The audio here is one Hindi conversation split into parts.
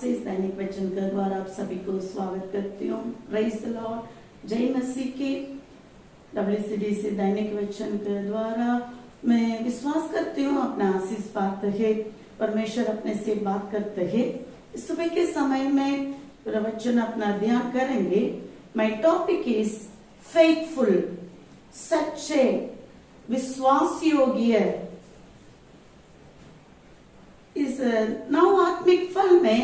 से इस दैनिक वचन के द्वारा आप सभी को स्वागत करती हूँ। Praise the Lord. जय मसीह की। WCD से दैनिक वचन के द्वारा मैं विश्वास करती हूँ अपना आशीष पाते है, परमेश्वर अपने से बात करते है। इस सुबह के समय में प्रवचन अपना ध्यान करेंगे। माय टॉपिक इज फेथफुल, सच्चे, विश्वास योग्य। इस नव आत्मिक फल में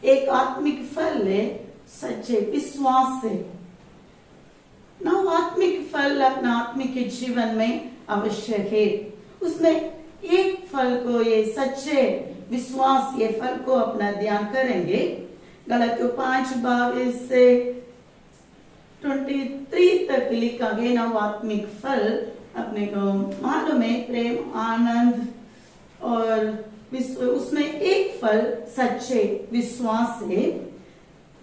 एक आत्मिक फल है सच्चे विश्वास से। नव आत्मिक फल अपना आत्मिक जीवन में आवश्यक है। उसमें एक फल को, ये सच्चे विश्वास, ये फल को अपना ध्यान करेंगे। गलातियों 5:22 से 23 तक लिखा गया नव आत्मिक फल अपने को मालूम है, प्रेम, आनंद और उसमें एक फल सच्चे विश्वास है।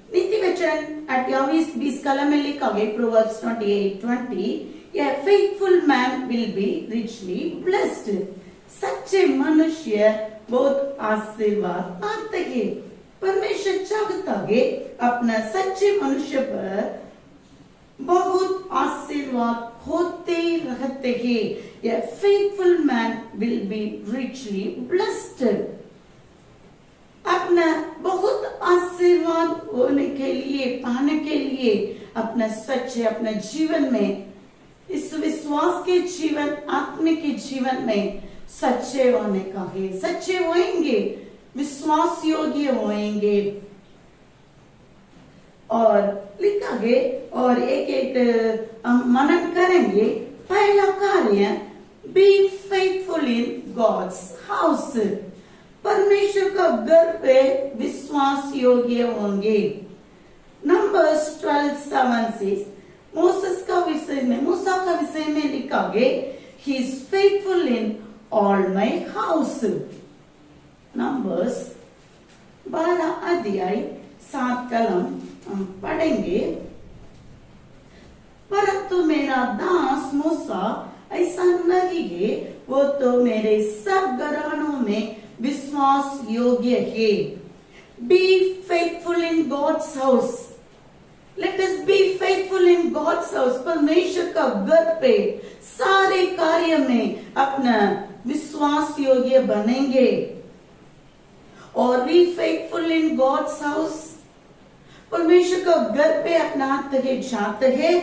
नीति वचन 28:20 कलम में लिखा गया proverbs 28:20, a faithful man will be richly blessed। सच्चे मनुष्य बहुत आशीर्वाद पाते हैं। परमेश्वर चाहता है अपना सच्चे मनुष्य पर बहुत आशीर्वाद होते रहते हैं। A faithful man will be richly blessed। अपना बहुत आशीर्वाद होने के लिए, पाने के लिए अपना सच्चे अपने जीवन में, इस विश्वास के जीवन, आत्मिक के जीवन में सच्चे होने का है। सच्चे होएंगे, विश्वास योग्य होएंगे। और लिखा है और एक एक मनन करेंगे। पहला कार्य, be faithful in God's house. परमेश्वर का घर पे विश्वास योग्य होंगे। नंबर्स 12:7 मूसा का विषय में लिखा गया, he is faithful in all my house. Numbers 12:7 कलम पढ़ेंगे। परंतु मेरा दास मूसा ऐसा नहीं है, वो तो मेरे सब घरानों में विश्वास योग्य है। Be faithful in God's house. Let us be faithful in God's house. परमेश्वर का घर पे सारे कार्य में अपना विश्वास योग्य बनेंगे। और be faithful in God's house. परमेश्वर का घर पे अपना हाथ के जाते हैं।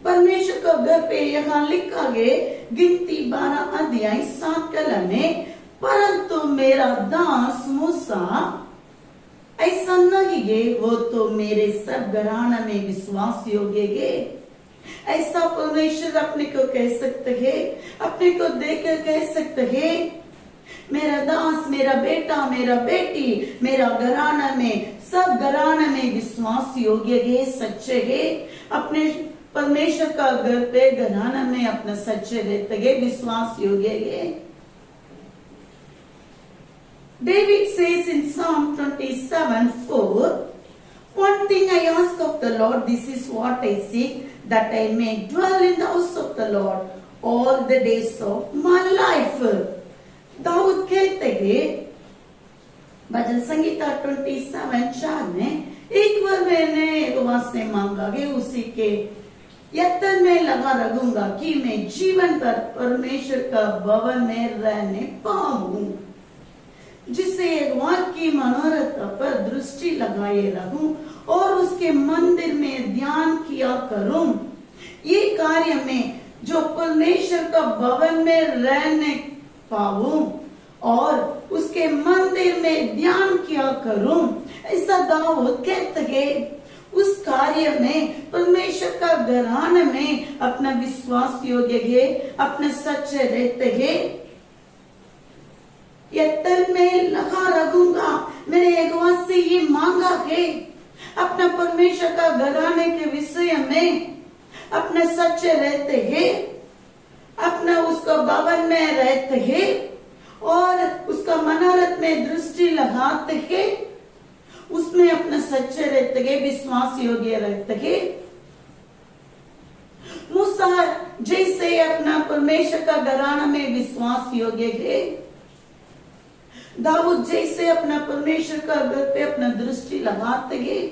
परमेश्वर का घर पे यहाँ लिखा गया गिनती 12:7 कलम में, परंतु मेरा दास मूसा ऐसा नहीं है, वो तो मेरे सब घराना में विश्वास योग्य है। ऐसा परमेश्वर अपने को कह सकते हैं, अपने को देखकर कह सकते हैं, मेरा दास, मेरा बेटा, मेरा बेटी, मेरा घराना में, सब घराना में विश्वास योग्य है, सच्चे है। अपने परमेश्वर का घर पे घराना में अपना सच्चे रहते हैं, विश्वास योग्य है। David says in Psalm 27:4, one thing I ask of the Lord, this is what I seek, that I may dwell in the house of the Lord all the days of my life। Dawood कहते हैं भजन संगीता 27:4 में, एक बार मैंने यहोवा से मांगा कि उसी के यत्न में लगा रहूंगा कि मैं जीवन भर परमेश्वर का भवन में रहने पाऊं, जिसे यहोवा की मनोरथ पर दृष्टि लगाए रहूं और उसके मंदिर में ध्यान किया करूं। ये कार्य में जो परमेश्वर का भवन में रहने पाऊं और उसके मंदिर में ध्यान किया करूं, ऐसा दाऊद कहते हैं। उस कार्य में, परमेश्वर का घराने में अपना विश्वास योग्य है, अपने सच्चे रहते हैं। यत्न में लगा रहूंगा, मेरे यहोवा से ये मांगा है, अपना परमेश्वर का घराने के विषय में अपने सच्चे रहते हैं, अपना उसका भवन में रहते हैं और उसका मनोरथ में दृष्टि लगाते हैं, उसमें अपना सच्चे रहते हैं, विश्वास योग्य रहते हैं। मूसा जैसे अपना परमेश्वर का घराना में विश्वास योग्य है, दाऊद जैसे अपना परमेश्वर का घर पे अपना दृष्टि लगाते हैं,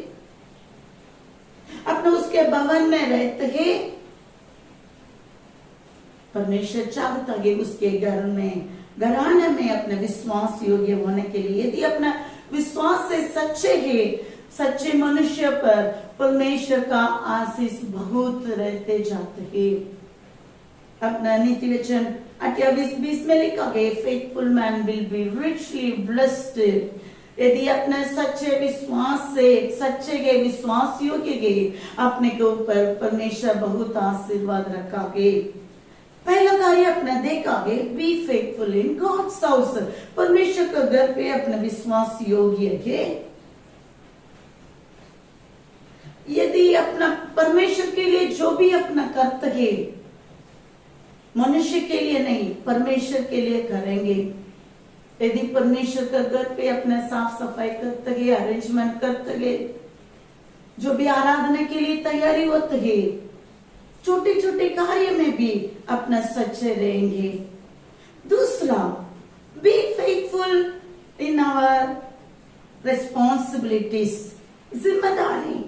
अपने उसके भवन में रहते हैं, परमेश्वर चाहता है उसके घर में, घराने में अपने विश्वास योग्य होने के लिए। यदि अपना विश्वास से सच्चे है, सच्चे मनुष्य पर परमेश्वर का आशीष बहुत रहते जाते हैं। अपना नीति वचन 28:20 में लिखा है, faithful man will be richly blessed. यदि अपने सच्चे विश्वास से, सच्चे के विश्वास योग्य के अपने के ऊपर परमेश्वर बहुत आशीर्वाद रखा है। पहला कार्य अपना देखा है, be faithful in God's house. परमेश्वर के घर पे अपना विश्वास योग्य है। यदि अपना परमेश्वर के लिए जो भी अपना करते है, मनुष्य के लिए नहीं, परमेश्वर के लिए करेंगे। यदि परमेश्वर का घर पे अपना साफ सफाई करते हैं, अरेंजमेंट करते हैं, जो भी आराधना के लिए तैयारी होती है, छोटे छोटे कार्य में भी अपना सच्चे रहेंगे। दूसरा, be faithful in our responsibilities, जिम्मेदारी।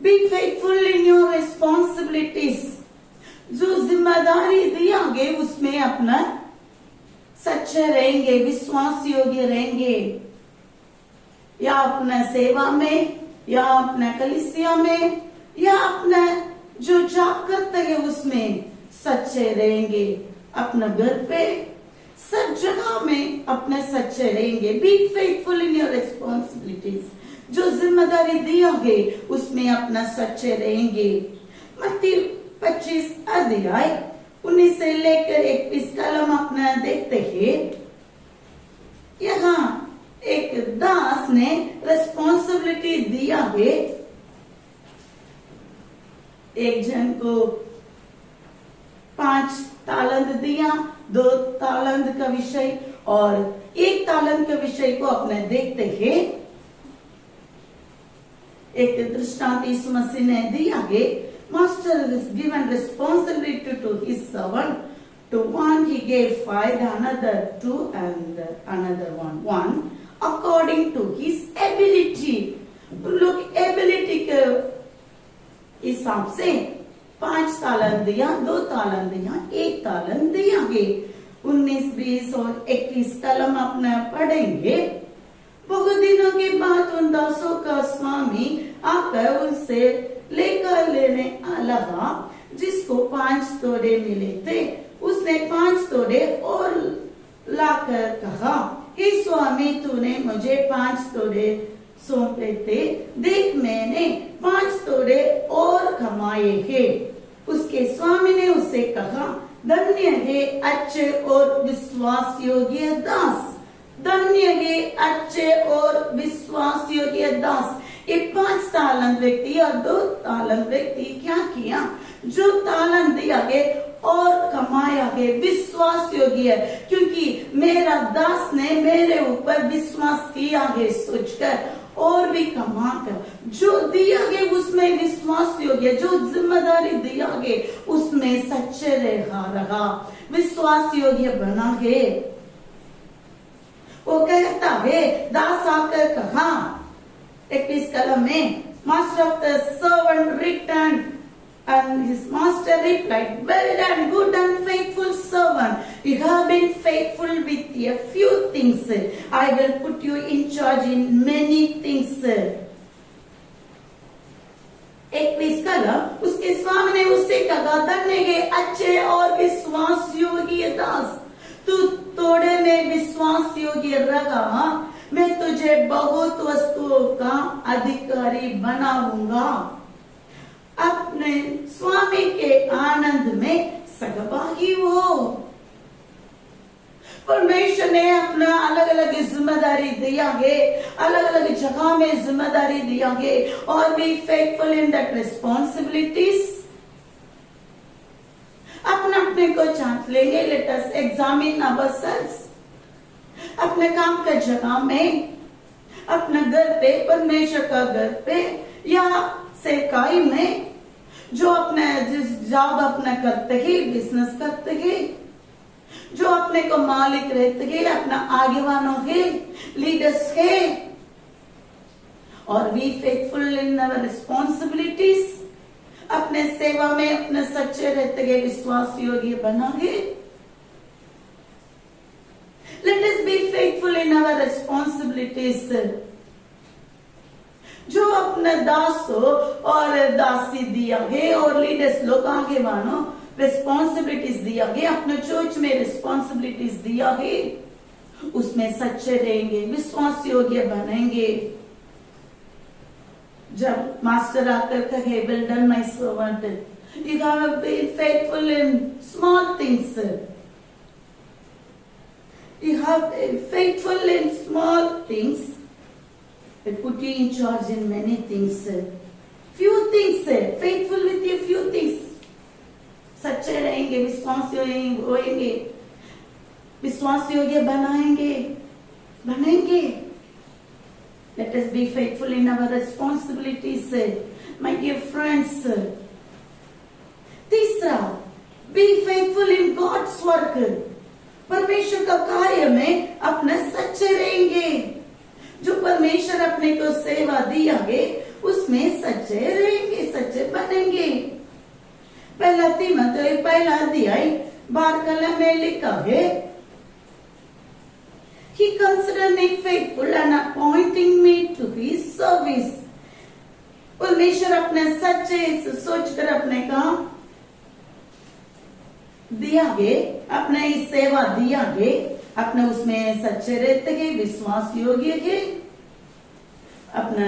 Be faithful in your responsibilities. जो जिम्मेदारी दिया गए उसमें अपना सच्चे रहेंगे, विश्वास योग्य रहेंगे, या अपना सेवा में, या अपना कलीसिया में, या अपना जो जॉब करते हैं उसमें सच्चे रहेंगे। अपना घर पे सब जगह में अपने सच्चे रहेंगे। B faithful in your responsibilities. जो जिम्मेदारी दिया है उसमें अपना सच्चे रहेंगे। मत्ती 25 अध्याय 19 से लेकर 21 कलम अपना देखते हैं। यहाँ एक दास ने रिस्पॉन्सिबिलिटी दिया है। एक जन को 5 तालंत दिया, 2 तालंत का विषय और 1 तालंत का विषय को अपने देखते हैं। एक दृष्टांत यीशु मसीह ने दिया है। Master has given responsibility to his servant. To one he gave 5, another 2, and another 1 according to his ability. लोग एबिलिटी के हिसाब से 5 तालन दिया, 2 तालन दिया, 1 तालन दिया है। 19, 20 और 21 कलम अपना पढ़ेंगे। बहुत दिनों के बाद उन दासों का स्वामी आकर उनसे लेकर लेने लगा। जिसको 5 तोड़े मिले थे उसने 5 तोड़े और लाकर कहा, हे स्वामी, तूने मुझे 5 तोड़े सौंपे थे, देख मैंने 5 तोड़े और कमाए हैं। उसके स्वामी ने उससे कहा, धन्य है अच्छे और विश्वास योग्य दास, धन्य है अच्छे और विश्वास योग्य दास। ये 5 तालन व्यक्ति और 2 तालन व्यक्ति क्या किया? जो तालन दिया गया और कमाया गया विश्वास योग्य है, क्योंकि मेरा दास ने मेरे ऊपर विश्वास किया है सोचकर और भी कमा कर। जो दिया गया उसमें विश्वास योग्य, जो जिम्मेदारी दिया गया उसमें सच्चे रहा, विश्वास योग्य बना है। वो कहता है, दास आकर कहा 21 कलम में, master of the servant return and his master replied, well done, good and faithful servant. You have been faithful with a few things. I will put you in charge in many things. 21 कलम, उसके स्वामी ने उससे कहा, धन्य है अच्छे और विश्वास योग्य दास, तू थोड़े में विश्वास योग्य रहा, मैं तुझे बहुत वस्तुओं का अधिकारी बनाऊंगा। अपने स्वामी के आनंद में सहभागी हो। परमेश्वर ने अपना अलग अलग जिम्मेदारी दिया है, अलग अलग जगह में जिम्मेदारी दिया है, और be faithful in that responsibilities. अपने को जांच लेंगे। Let us examine ourselves. अपने काम का जगह में, अपने घर पे, परमेश्वर का घर पे, या सेवकाई में, जो अपने जिस जॉब अपना करते हैं, बिजनेस करते हैं, जो अपने को मालिक रहते हैं, अपना आगेवानों है, लीडर्स है, और we faithful in our responsibilities, अपने सेवा में अपने सच्चे रहते हैं, विश्वास योग्य बनागे। Let us be faithful in our responsibilities. जो अपने दास और दासी दिया है और लीडर्स लोग आगे मानो रिस्पॉन्सिबिलिटीज दिया है, अपने चर्च में रिस्पॉन्सिबिलिटीज दिया है, उसमें सच्चे रहेंगे, विश्वास योग्य बनेंगे। जब मास्टर आकर कहे, well done my servant, you have been faithful in small things, you have been faithful in small things, I put you in charge in many things. Few things, faithful with you few things. सच्चे रहेंगे, विश्वास योग्य होएंगे, विश्वास योग्य बनेंगे। Let us be faithful in our responsibilities, my dear friends. तीसरा, be faithful in God's work. परमेश्वर का कार्य में अपने सच्चे रहेंगे। जो परमेश्वर अपने को सेवा दिया है उसमें सच्चे रहेंगे, सच्चे बनेंगे। पहला तीमुथियुस पहला अध्याय 12 कलम में लिखा है, He considered me faithful and appointing me to His service. परमेश्वर अपने सच्चे सोचकर अपने का दिया गे, अपने ही सेवा दिया गे, अपने उसमें सच्चे रहते हैं, विश्वास योग्य है। अपना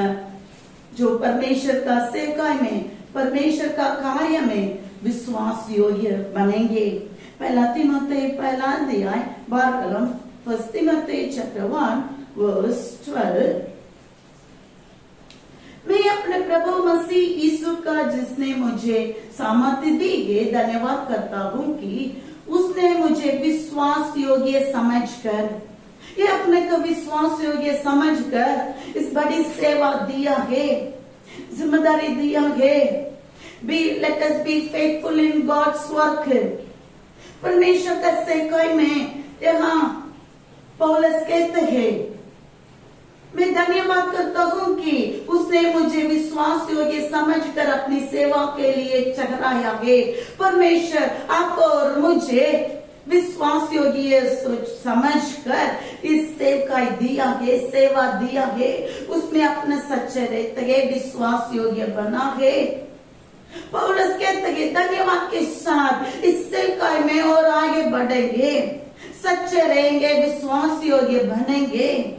जो परमेश्वर का सेवकाई में, परमेश्वर का कार्य में विश्वास योग्य बनेंगे। पहला तीमुथियुस पहला अध्याय 12 कलम, फर्स्ट तीमुथियुस चैप्टर 1 वर्स 12। मैं अपने प्रभु मसीह यीशु का, जिसने मुझे सामर्थ्य दी है, धन्यवाद करता हूँ कि उसने मुझे विश्वास योग्य समझकर, ये अपने को विश्वास योग्य समझकर इस बड़ी सेवा दिया है, जिम्मेदारी दिया है। Let us be faithful in God's work. परमेश्वर का सेवकाई में यहाँ पौलुस कहते हैं, मैं धन्यवाद करता हूँ कि उसने मुझे विश्वास योग्य समझकर अपनी सेवा के लिए ठहराया है। परमेश्वर आपको और मुझे विश्वास योग्य समझकर इस सेवकाई दिया है, सेवा दिया है, उसमें अपने सच्चे रहते हैं, विश्वास योग्य बना है। पौलुस कहते हैं धन्यवाद के साथ इस सेवकाई में और आगे बढ़ेंगे, सच्चे रहेंगे, विश्वास योग्य बनेंगे।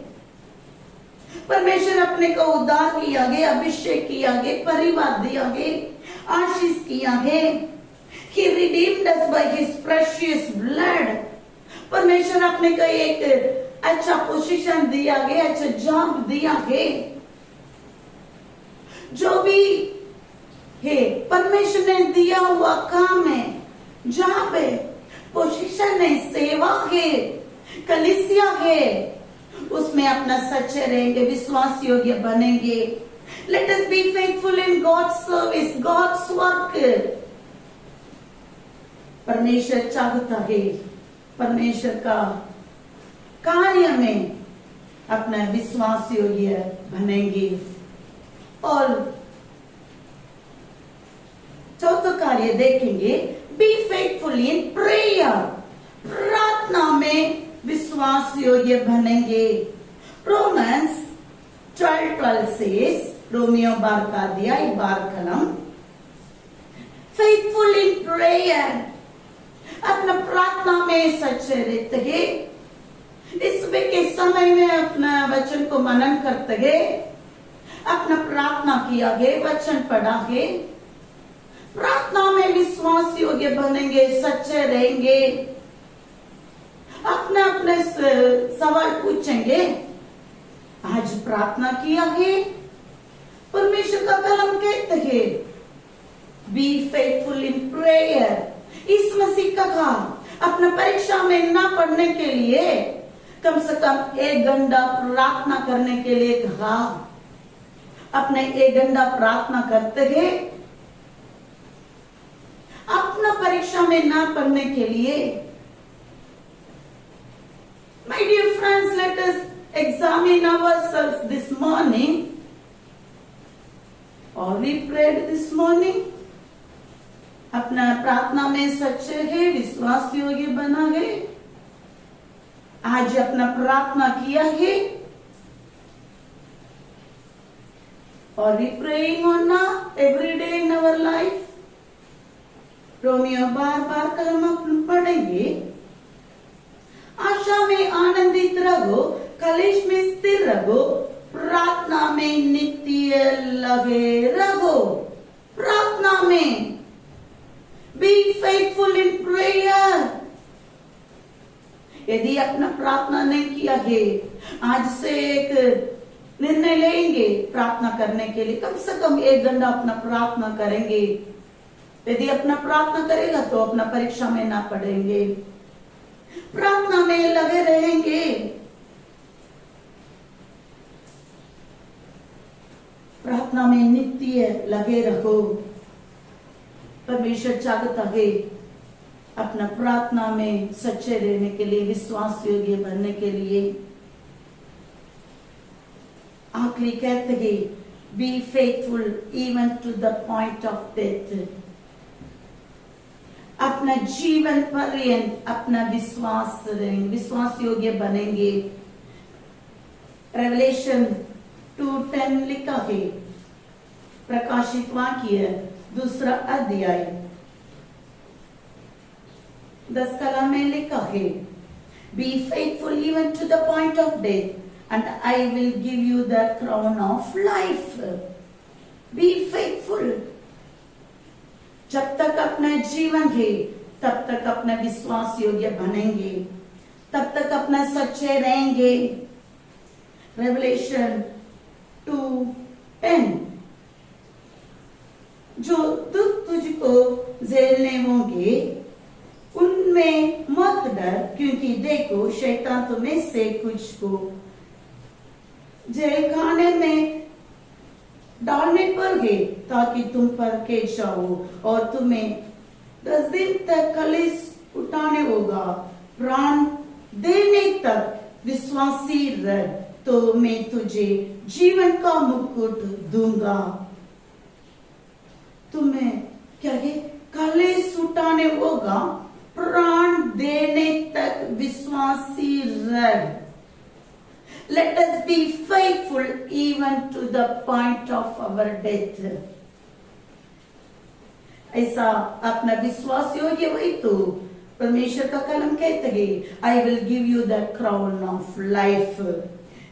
परमेश्वर अपने को उद्धार किया गया, अभिषेक किया गया, परिवार दिया गया, आशीष किया गया। He redeemed us by His precious blood. परमेश्वर अपने को एक अच्छा पोजीशन दिया गया, अच्छा जॉब दिया है। जो भी है परमेश्वर ने दिया हुआ काम है, जॉब है, पोजीशन है, सेवा है, कलीसिया है, उसमें अपना सच्चे रहेंगे, विश्वास योग्य बनेंगे। Let us be faithful in God's service, God's work. परमेश्वर चाहता है परमेश्वर का कार्य में अपना विश्वास योग्य बनेंगे। और चौथा कार्य देखेंगे, बी फेथफुल इन प्रेयर, प्रार्थना में विश्वास योग्य बनेंगे। रोमन्स 12:12 says, रोमियो 12 का अध्याय 12 कलम, फेथफुल इन प्रेयर, अपना प्रार्थना में सच्चे रहते हैं। इस सुबह के समय में अपना वचन को मनन करते हैं, अपना प्रार्थना किया है, वचन पढ़ा है, प्रार्थना में विश्वास योग्य बनेंगे, सच्चे रहेंगे। अपने अपने सवाल पूछेंगे, आज प्रार्थना किया है? परमेश्वर का कलम कहते हैं बी फेथफुल इन प्रेयर। इस मसीह का कहा अपना परीक्षा में न पढ़ने के लिए कम से कम 1 घंटा प्रार्थना करने के लिए कहा। अपने 1 घंटा प्रार्थना करते हैं, अपना परीक्षा में न पढ़ने के लिए friends, let us examine ourselves this morning. Are we prayed this morning? अपना प्रार्थना में सच्चे है, विश्वास योग्य बना है, आज अपना प्रार्थना किया है. Are we praying or not every day in our life? Romeo बार बार कर हम पढ़ेंगे. आशा में आनंदित रहो, कलेश में स्थिर रहो, प्रार्थना में नित्य लगे रहो. प्रार्थना में be faithful in prayer. यदि अपना प्रार्थना नहीं किया है, आज से एक निर्णय लेंगे प्रार्थना करने के लिए. कम से कम 1 घंटा अपना प्रार्थना करेंगे. यदि अपना प्रार्थना करेगा तो अपना परीक्षा में ना पढ़ेंगे. प्रार्थना में लगे रहेंगे. प्रार्थना में नित्य लगे रहो. परमेश्वर चाहता है अपना प्रार्थना में सच्चे रहने के लिए, विश्वास योग्य बनने के लिए. आखिरी कहते हैं be faithful even to the point of death. अपना जीवन पर्यंत अपना विश्वास रहेंगे, विश्वास योग्य बनेंगे. रेवलेशन 2:10 लिखा है, प्रकाशित वाक्य 2 अध्याय 10 कलम में लिखा है, be faithful even to the point of death and I will give you the crown of life. Be faithful. जब तक अपना जीवन है तब तक अपना विश्वास योग्य बनेंगे, तब तक अपना सच्चे रहेंगे. रेवलेशन 2:10. जो दुख तुझको झेलने होंगे उनमें मत डर, क्योंकि देखो शैतान तुम्हें से कुछ को जेल खाने में डालने पर है ताकि तुम पर के जाओ, और तुम्हें 10 दिन तक कलेश उठाने होगा. प्राण देने तक विश्वासी रह, तो मैं तुझे जीवन का मुकुट दूंगा. तुम्हें क्या है? कलेश उठाने होगा, प्राण देने तक विश्वासी रह. Let us be faithful even to the point of our death. ऐसा अपना विश्वास योग्य हुई तो परमेश्वर का कलम कहते हैं, I will give you the crown of life.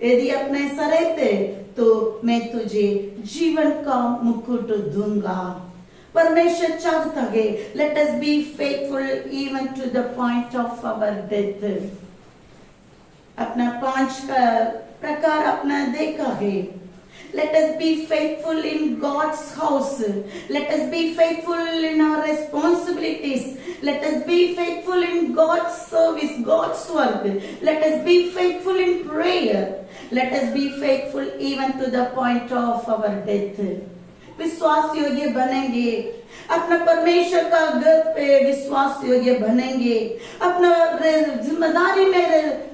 यदि अपने ऐसा रहते तो मैं तुझे जीवन का मुकुट दूंगा. परमेश्वर चाहता है let us be faithful even to the point of our death. अपना 5 का प्रकार अपना देखा है. Let us be faithful in God's house. Let us be faithful in our responsibilities. Let us be faithful in God's service, God's work. Let us be faithful in prayer. Let us be faithful even to the point of our death. विश्वास योग्य बनेंगे, अपना परमेश्वर का घर पे विश्वास योग्य बनेंगे, अपना जिम्मेदारी में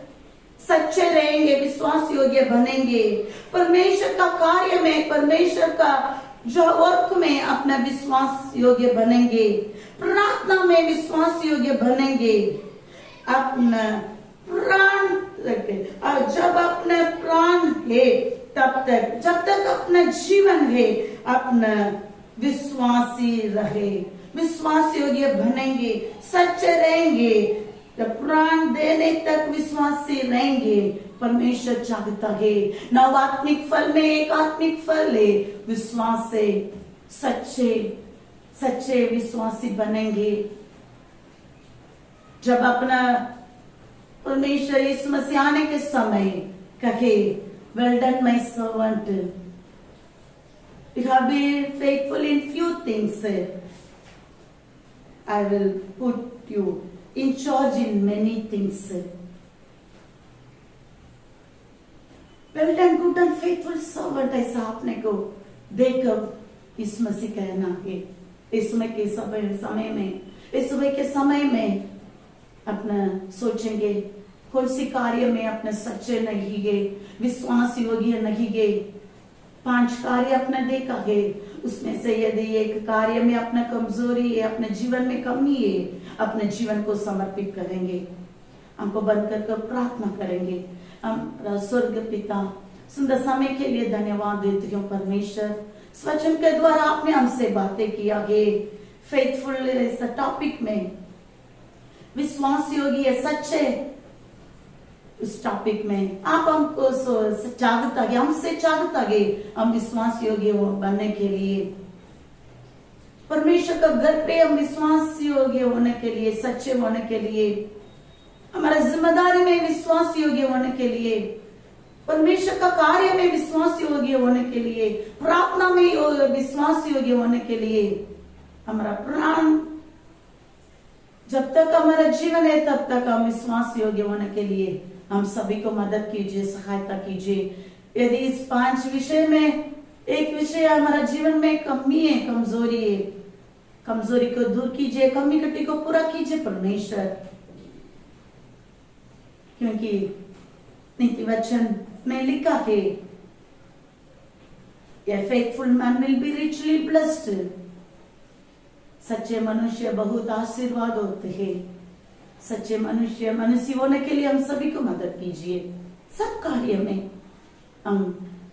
सच्चे रहेंगे, विश्वास योग्य बनेंगे. परमेश्वर का कार्य में, परमेश्वर का जो वर्क में अपना विश्वास योग्य बनेंगे. प्रार्थना में विश्वास योग्य बनेंगे. अपना प्राण और जब अपना प्राण है तब तक, जब तक अपना जीवन है, अपना विश्वासी रहे, विश्वास योग्य बनेंगे, सच्चे रहेंगे, जब प्राण देने तक विश्वासी रहेंगे. परमेश्वर चाहता है 9 आत्मिक फल में एक आत्मिक फल है विश्वास से. सच्चे विश्वासी बनेंगे. जब अपना परमेश्वर इस मसीह आने के समय कहे, well done my servant, you have been faithful in few things, I will put you in charge in many things. Well done good and faithful servant, ऐसा आपने को देखकर इस मसीह कहना है. इस समय के समय में, इस समय के समय में अपना सोचेंगे कौन सी कार्य में अपने सच्चे नहीं गए, विश्वास योग्य नहीं गए। 5 कार्य अपने देखा है, उसमें से यदि एक कार्य में अपना कमजोरी है, अपने जीवन में कमी है, अपने जीवन को समर्पित करेंगे, हमको बंद कर प्रार्थना करेंगे। हम स्वर्ग पिता, सुंदर समय के लिए धन्यवाद देती हूँ परमेश्वर। वचन के द्वारा आपने हमसे बातें किया है, फेथफुल टॉपिक में, विश्वास योगी है, सच्चे, उस टॉपिक में आप हमको चाहता है, हमसे चाहता है हम विश्वास योग्य बनने के लिए, परमेश्वर का घर पे हम विश्वास योग्य होने के लिए, सच्चे होने के लिए, हमारा जिम्मेदारी में विश्वास योग्य होने के लिए, परमेश्वर का कार्य में विश्वास योग्य होने के लिए, प्रार्थना में विश्वास योग्य होने के लिए, हमारा प्राण जब तक हमारा जीवन है तब तक हम विश्वास योग्य होने के लिए हम सभी को मदद कीजिए, सहायता कीजिए। यदि इस 5 विषय में एक विषय हमारा जीवन में कमी है, कमजोरी है, कमजोरी को दूर कीजिए, कमी कटी को पूरा कीजिए परमेश्वर, क्योंकि नीति वचन में लिखा है, A faithful man will be richly blessed। सच्चे मनुष्य बहुत आशीर्वाद होते हैं। सच्चे मनुष्य होने के लिए हम सभी को मदद कीजिए, सब कार्य में हम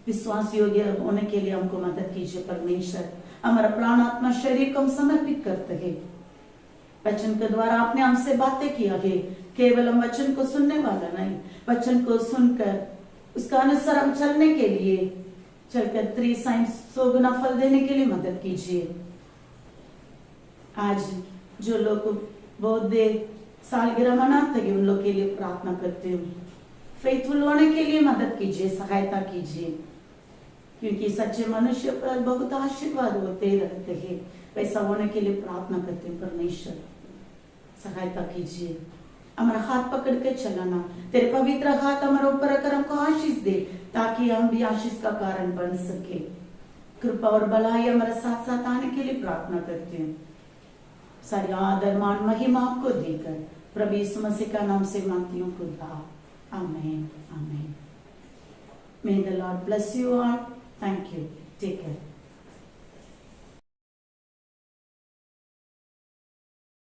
विश्वास योग्य होने के लिए हमको मदद कीजिए परमेश्वर। हमारा प्राण आत्मा शरीर को हम समर्पित करते हैं। वचन के द्वारा आपने हमसे बातें किया है, केवल हम वचन को सुनने वाला नहीं, वचन को सुनकर उसका अनुसार हम चलने के लिए, चलकर 3 साइंस 100 गुना फल देने के लिए मदद कीजिए। आज जो लोग बहुत देर सालगिरह मनाते हैं उन लोग के लिए प्रार्थना करते हूँ, फेथफुल होने के लिए मदद कीजिए, सहायता कीजिए, क्योंकि सच्चे मनुष्य पर बहुत आशीर्वाद होते रहते हैं। वैसा होने के लिए प्रार्थना करते हैं परमेश्वर, सहायता कीजिए। हमारा हाथ पकड़ के चलाना, तेरे पवित्र हाथ हमारे ऊपर रखकर हमको आशीष दे, ताकि हम भी आशीष का कारण बन सके। कृपा और भलाई हमारे साथ साथ आने के लिए प्रार्थना करते हैं। सारी आदर मान महिमा आपको देकर प्रभु यीशु मसीह का नाम से मांगती हूँ खुदा, आमीन आमीन। May the Lord bless you all. Thank you. Take care.